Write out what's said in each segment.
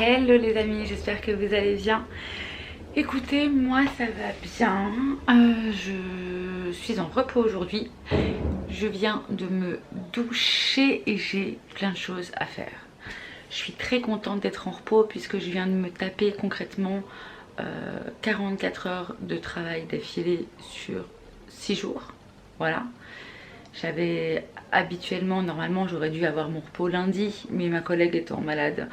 Hello les amis, j'espère que vous allez bien. Écoutez, moi ça va bien. Je suis en repos aujourd'hui. Je viens de me doucher et j'ai plein de choses à faire. Je suis très contente d'être en repos puisque je viens de me taper concrètement 44 heures de travail d'affilée sur 6 jours. Voilà. J'avais habituellement, normalement j'aurais dû avoir mon repos lundi, mais ma collègue étant malade,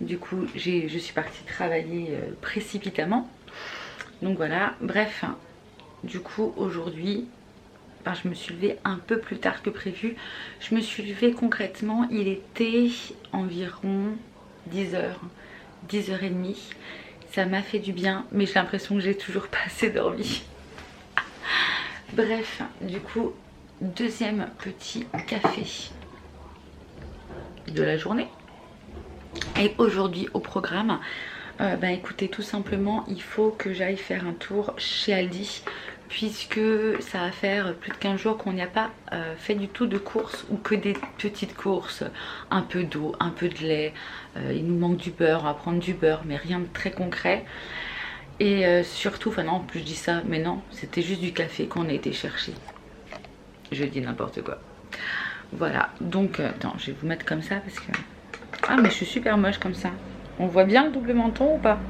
du coup je suis partie travailler précipitamment. Donc voilà, bref, du coup aujourd'hui, je me suis levée un peu plus tard que prévu. Je me suis levée concrètement, il était environ 10h, 10h30. Ça m'a fait du bien, mais j'ai l'impression que j'ai toujours pas assez dormi. Bref, du coup, deuxième petit café de la journée. Et aujourd'hui au programme, écoutez, tout simplement il faut que j'aille faire un tour chez Aldi, puisque ça va faire plus de 15 jours qu'on n'y a pas fait du tout de courses, ou que des petites courses, un peu d'eau, un peu de lait, il nous manque du beurre, on va prendre du beurre, mais rien de très concret. Et surtout, enfin non, en plus je dis ça, mais non, c'était juste du café qu'on a été chercher. Je dis n'importe quoi. Voilà, donc attends, je vais vous mettre comme ça parce que... Ah mais je suis super moche comme ça. On voit bien le double menton ou pas?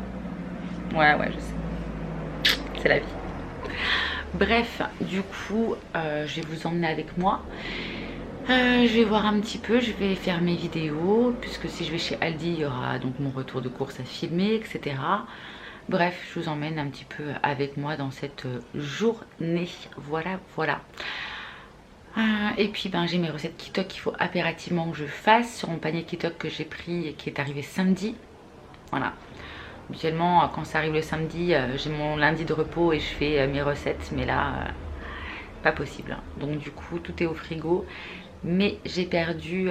Ouais, je sais. C'est la vie. Bref, du coup, je vais vous emmener avec moi. Je vais voir un petit peu, je vais faire mes vidéos, puisque si je vais chez Aldi, il y aura donc mon retour de course à filmer, etc. Bref, je vous emmène un petit peu avec moi dans cette journée. Voilà. Et puis j'ai mes recettes Kitok qu'il faut impérativement que je fasse sur mon panier Kitok que j'ai pris et qui est arrivé samedi. Voilà. Habituellement quand ça arrive le samedi, j'ai mon lundi de repos et je fais mes recettes, mais là pas possible. Donc du coup tout est au frigo, mais j'ai perdu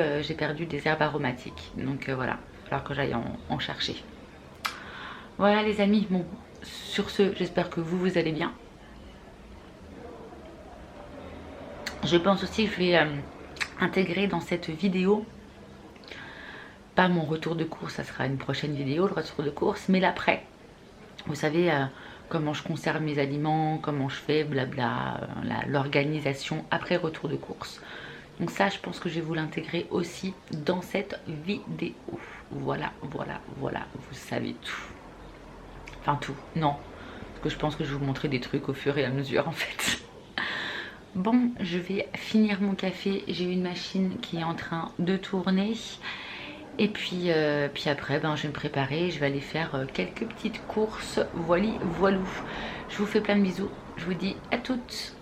des herbes aromatiques. Donc voilà, il va falloir que j'aille en chercher. Voilà les amis, bon sur ce j'espère que vous allez bien. Je pense aussi que je vais intégrer dans cette vidéo, pas mon retour de course, ça sera une prochaine vidéo, le retour de course, mais l'après. Vous savez, comment je conserve mes aliments, comment je fais, blabla, l'organisation après retour de course. Donc ça, je pense que je vais vous l'intégrer aussi dans cette vidéo. Voilà, vous savez tout. Enfin tout, non. Parce que je pense que je vais vous montrer des trucs au fur et à mesure en fait. Bon, je vais finir mon café. J'ai une machine qui est en train de tourner. Et puis après, je vais me préparer. Je vais aller faire quelques petites courses. Voilou. Je vous fais plein de bisous. Je vous dis à toutes.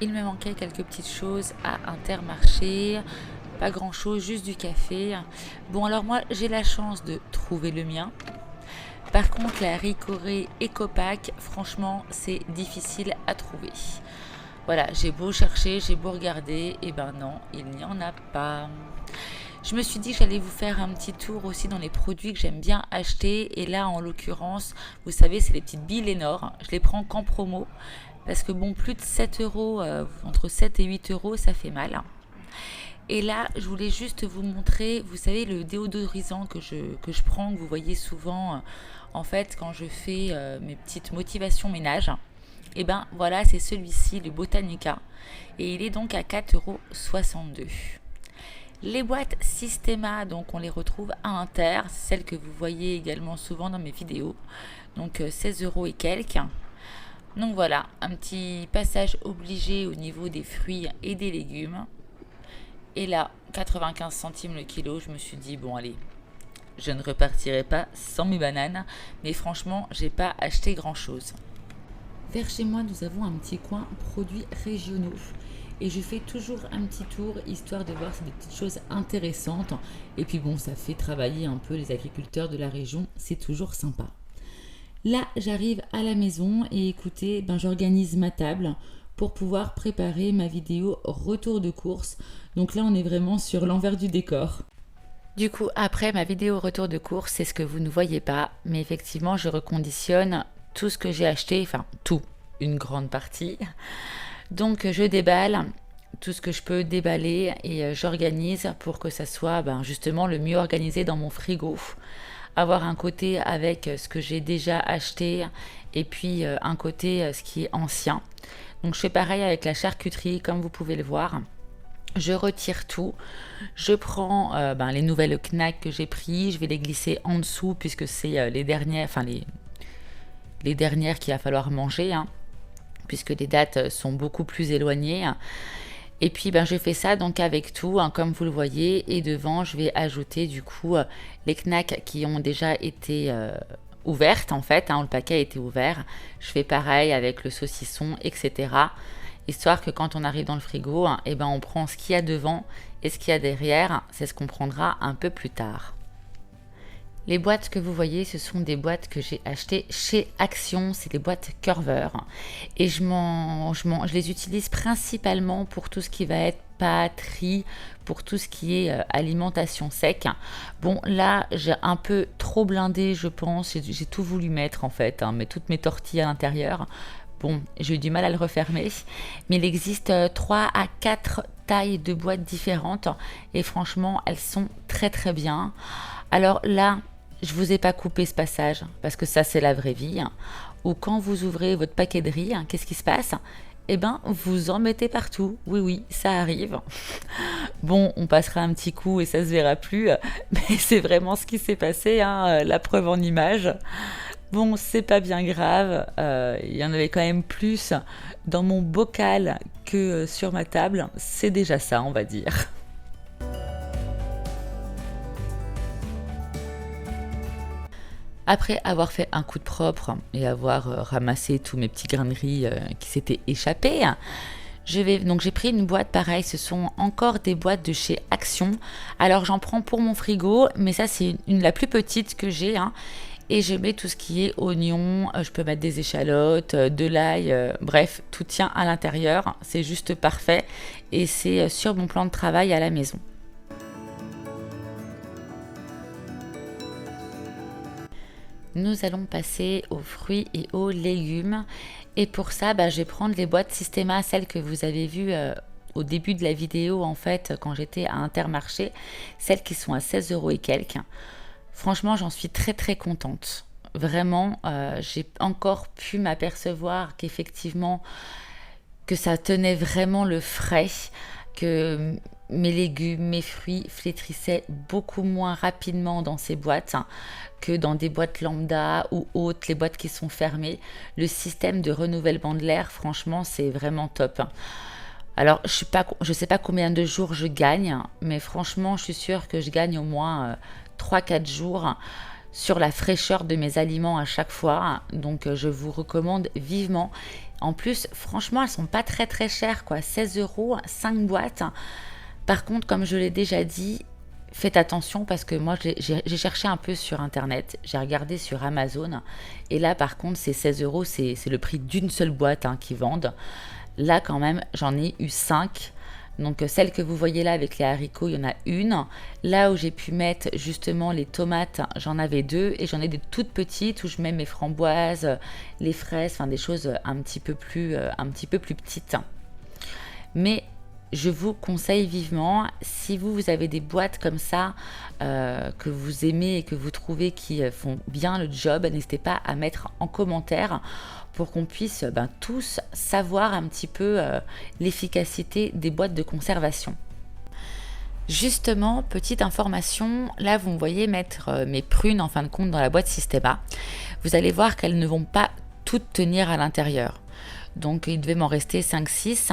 Il me manquait quelques petites choses à Intermarché. Pas grand chose, juste du café. Bon, alors moi, j'ai la chance de trouver le mien. Par contre, la Ricoré Ecopack, franchement, c'est difficile à trouver. Voilà, j'ai beau chercher, j'ai beau regarder, et non, il n'y en a pas. Je me suis dit que j'allais vous faire un petit tour aussi dans les produits que j'aime bien acheter. Et là, en l'occurrence, vous savez, c'est les petites billes Lénore. Je les prends qu'en promo. Parce que bon, plus de 7 euros, entre 7 et 8 euros, ça fait mal. Et là, je voulais juste vous montrer, vous savez, le déodorisant que je prends, que vous voyez souvent, en fait, quand je fais mes petites motivations ménage. Et voilà, c'est celui-ci, le Botanica. Et il est donc à 4,62 €. Les boîtes Systema, donc on les retrouve à Inter, celles que vous voyez également souvent dans mes vidéos. Donc 16 € et quelques. Donc voilà, un petit passage obligé au niveau des fruits et des légumes. Et là, 95 centimes le kilo, je me suis dit, bon allez, je ne repartirai pas sans mes bananes. Mais franchement, j'ai pas acheté grand chose. Vers chez moi, nous avons un petit coin produits régionaux. Et je fais toujours un petit tour, histoire de voir si des petites choses intéressantes. Et puis bon, ça fait travailler un peu les agriculteurs de la région, c'est toujours sympa. Là, j'arrive à la maison et écoutez, j'organise ma table pour pouvoir préparer ma vidéo retour de course. Donc là, on est vraiment sur l'envers du décor. Du coup, après ma vidéo retour de course, c'est ce que vous ne voyez pas. Mais effectivement, je reconditionne tout ce que j'ai acheté, enfin tout, une grande partie. Donc je déballe tout ce que je peux déballer et j'organise pour que ça soit justement le mieux organisé dans mon frigo. Avoir un côté avec ce que j'ai déjà acheté et puis un côté ce qui est ancien. Donc je fais pareil avec la charcuterie comme vous pouvez le voir. Je retire tout, je prends les nouvelles knacks que j'ai pris, je vais les glisser en dessous puisque c'est les dernières, les dernières qu'il va falloir manger, hein, puisque les dates sont beaucoup plus éloignées. Et puis je fais ça donc avec tout, hein, comme vous le voyez, et devant je vais ajouter du coup les knacks qui ont déjà été ouvertes en fait, hein, le paquet a été ouvert. Je fais pareil avec le saucisson, etc. Histoire que quand on arrive dans le frigo, hein, on prend ce qu'il y a devant et ce qu'il y a derrière, c'est ce qu'on prendra un peu plus tard. Les boîtes que vous voyez, ce sont des boîtes que j'ai achetées chez Action, c'est des boîtes Curver. Et je les utilise principalement pour tout ce qui va être pâtes, riz, pour tout ce qui est alimentation sec. Bon, là, j'ai un peu trop blindé, je pense, j'ai tout voulu mettre en fait, hein, mais toutes mes tortilles à l'intérieur. Bon, j'ai eu du mal à le refermer, mais il existe 3 à 4 tailles de boîtes différentes et franchement, elles sont très très bien. Alors là, je vous ai pas coupé ce passage parce que ça c'est la vraie vie. Ou quand vous ouvrez votre paquet de riz, qu'est-ce qui se passe? Vous en mettez partout. Oui, oui, ça arrive. Bon, on passera un petit coup et ça se verra plus, mais c'est vraiment ce qui s'est passé, hein, la preuve en image. Bon, c'est pas bien grave, il y en avait quand même plus dans mon bocal que sur ma table, c'est déjà ça, on va dire. Après avoir fait un coup de propre et avoir ramassé tous mes petits grains de riz qui s'étaient échappés, j'ai pris une boîte pareille, ce sont encore des boîtes de chez Action. Alors j'en prends pour mon frigo, mais ça c'est la plus petite que j'ai, hein. Et je mets tout ce qui est oignons, je peux mettre des échalotes, de l'ail, bref, tout tient à l'intérieur, c'est juste parfait et c'est sur mon plan de travail à la maison. Nous allons passer aux fruits et aux légumes. Et pour ça, je vais prendre les boîtes Systema, celles que vous avez vues au début de la vidéo, en fait, quand j'étais à Intermarché, celles qui sont à 16 € et quelques. Franchement, j'en suis très très contente. Vraiment, j'ai encore pu m'apercevoir qu'effectivement, que ça tenait vraiment le frais, que mes légumes, mes fruits flétrissaient beaucoup moins rapidement dans ces boîtes que dans des boîtes lambda ou autres, les boîtes qui sont fermées. Le système de renouvellement de l'air, franchement, c'est vraiment top. Alors, je sais pas combien de jours je gagne, mais franchement, je suis sûre que je gagne au moins 3-4 jours sur la fraîcheur de mes aliments à chaque fois. Donc, je vous recommande vivement. En plus, franchement, elles sont pas très très chères, quoi. 16 €, 5 boîtes. Par contre, comme je l'ai déjà dit, faites attention parce que moi, j'ai cherché un peu sur Internet, j'ai regardé sur Amazon. Et là, par contre, c'est 16 €, c'est le prix d'une seule boîte qu'ils vendent. Là, quand même, j'en ai eu 5. Donc, celle que vous voyez là avec les haricots, il y en a une. Là où j'ai pu mettre justement les tomates, j'en avais 2. Et j'en ai des toutes petites où je mets mes framboises, les fraises, enfin des choses un petit peu plus petites. Mais je vous conseille vivement, si vous avez des boîtes comme ça que vous aimez et que vous trouvez qui font bien le job, n'hésitez pas à mettre en commentaire pour qu'on puisse tous savoir un petit peu l'efficacité des boîtes de conservation. Justement, petite information, là vous me voyez mettre mes prunes en fin de compte dans la boîte Systema. Vous allez voir qu'elles ne vont pas toutes tenir à l'intérieur. Donc il devait m'en rester 5-6.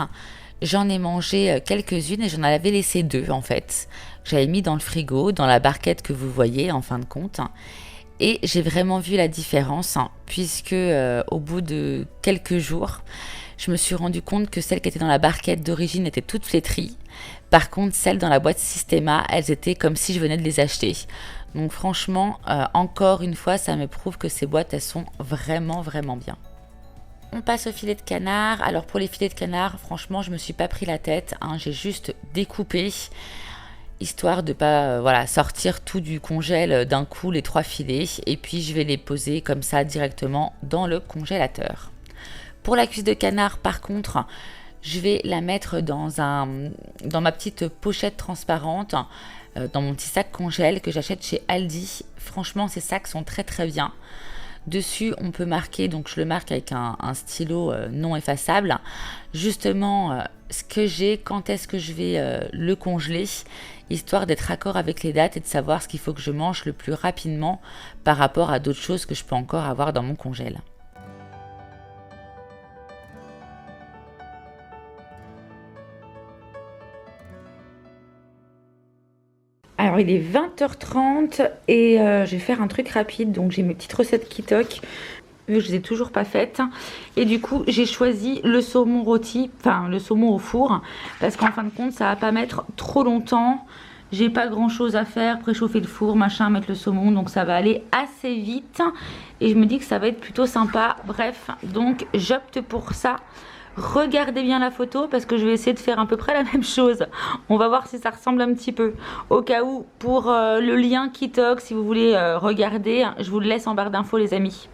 J'en ai mangé quelques-unes et j'en avais laissé 2 en fait. J'avais mis dans le frigo, dans la barquette que vous voyez en fin de compte. Et j'ai vraiment vu la différence puisque au bout de quelques jours, je me suis rendu compte que celles qui étaient dans la barquette d'origine étaient toutes flétries. Par contre, celles dans la boîte Systema, elles étaient comme si je venais de les acheter. Donc franchement, encore une fois, ça me prouve que ces boîtes, elles sont vraiment, vraiment bien. On passe aux filets de canard. Alors pour les filets de canard, franchement, je me suis pas pris la tête. J'ai juste découpé, histoire de pas sortir tout du congèle d'un coup, les 3 filets. Et puis je vais les poser comme ça directement dans le congélateur. Pour la cuisse de canard, par contre, je vais la mettre dans ma petite pochette transparente, dans mon petit sac congèle que j'achète chez Aldi. Franchement, ces sacs sont très très bien. Dessus, on peut marquer, donc je le marque avec un stylo non effaçable, justement ce que j'ai, quand est-ce que je vais le congeler, histoire d'être raccord avec les dates et de savoir ce qu'il faut que je mange le plus rapidement par rapport à d'autres choses que je peux encore avoir dans mon congèle. Alors il est 20h30 et je vais faire un truc rapide, donc j'ai mes petites recettes Kitok, vu que je les ai toujours pas faites. Et du coup j'ai choisi le saumon rôti, enfin le saumon au four, parce qu'en fin de compte ça va pas mettre trop longtemps. J'ai pas grand chose à faire, préchauffer le four, machin, mettre le saumon, donc ça va aller assez vite. Et je me dis que ça va être plutôt sympa, bref, donc j'opte pour ça. Regardez bien la photo parce que je vais essayer de faire à peu près la même chose. On va voir si ça ressemble un petit peu. Au cas où, pour le lien Kitok, si vous voulez regarder, je vous le laisse en barre d'infos les amis.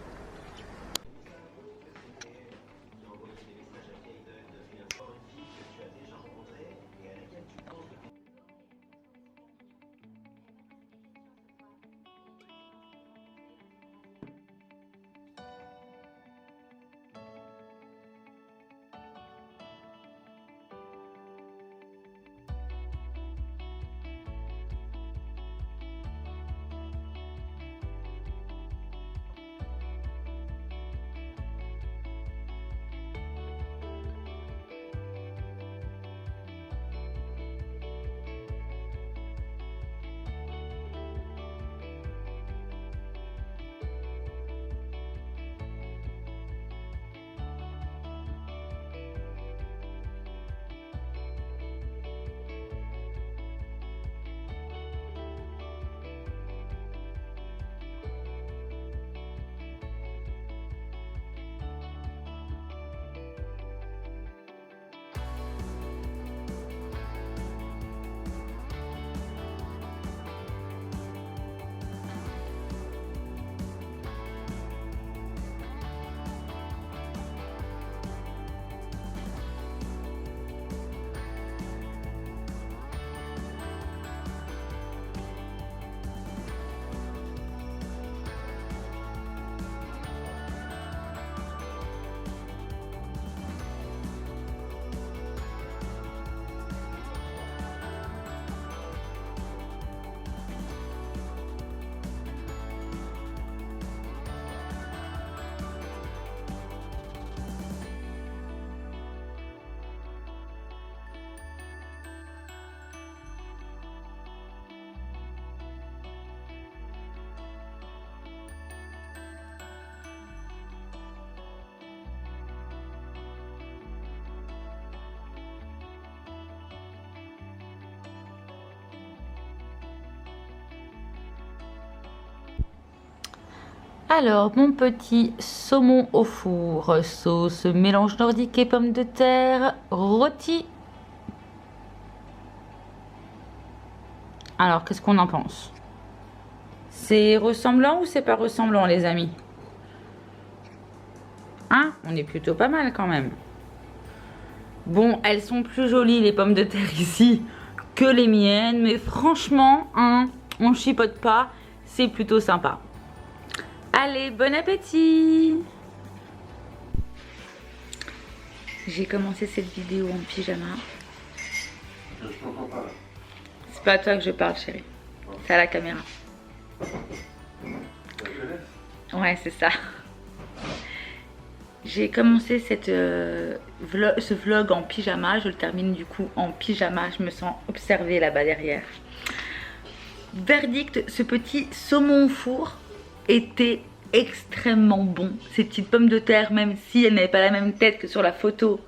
Alors, mon petit saumon au four, sauce mélange nordique et pommes de terre, rôti. Alors, qu'est-ce qu'on en pense? C'est ressemblant ou c'est pas ressemblant, les amis? Hein? On est plutôt pas mal quand même. Bon, elles sont plus jolies, les pommes de terre ici, que les miennes. Mais franchement, hein, on chipote pas, c'est plutôt sympa. Allez, bon appétit! J'ai commencé cette vidéo en pyjama. C'est pas à toi que je parle, chérie. C'est à la caméra. Ouais, c'est ça. J'ai commencé ce vlog en pyjama. Je le termine du coup en pyjama. Je me sens observée là-bas derrière. Verdict, ce petit saumon au four était extrêmement bon. Ces petites pommes de terre, même si elles n'avaient pas la même tête que sur la photo,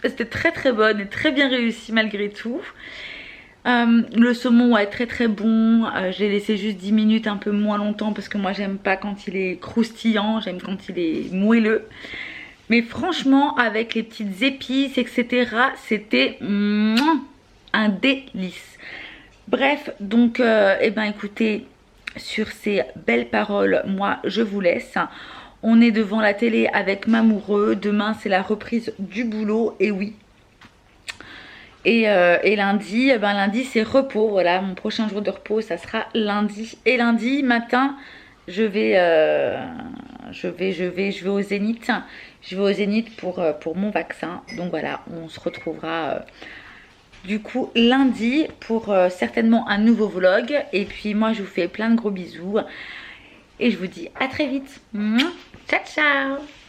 c'était très très bonne et très bien réussi malgré tout. Le saumon est très très bon. J'ai laissé juste 10 minutes, un peu moins longtemps, parce que moi j'aime pas quand il est croustillant, j'aime quand il est moelleux. Mais franchement, avec les petites épices etc, c'était un délice. Bref, donc eh ben écoutez, sur ces belles paroles, moi je vous laisse. On est devant la télé avec Mamoureux. Demain c'est la reprise du boulot. Et oui, Et lundi, lundi c'est repos. Voilà, mon prochain jour de repos, ça sera lundi. Et lundi matin, je vais, je vais au Zénith. Je vais au Zénith pour mon vaccin. Donc voilà, on se retrouvera du coup lundi pour certainement un nouveau vlog. Et puis moi, je vous fais plein de gros bisous. Et je vous dis à très vite. Mouah. Ciao, ciao!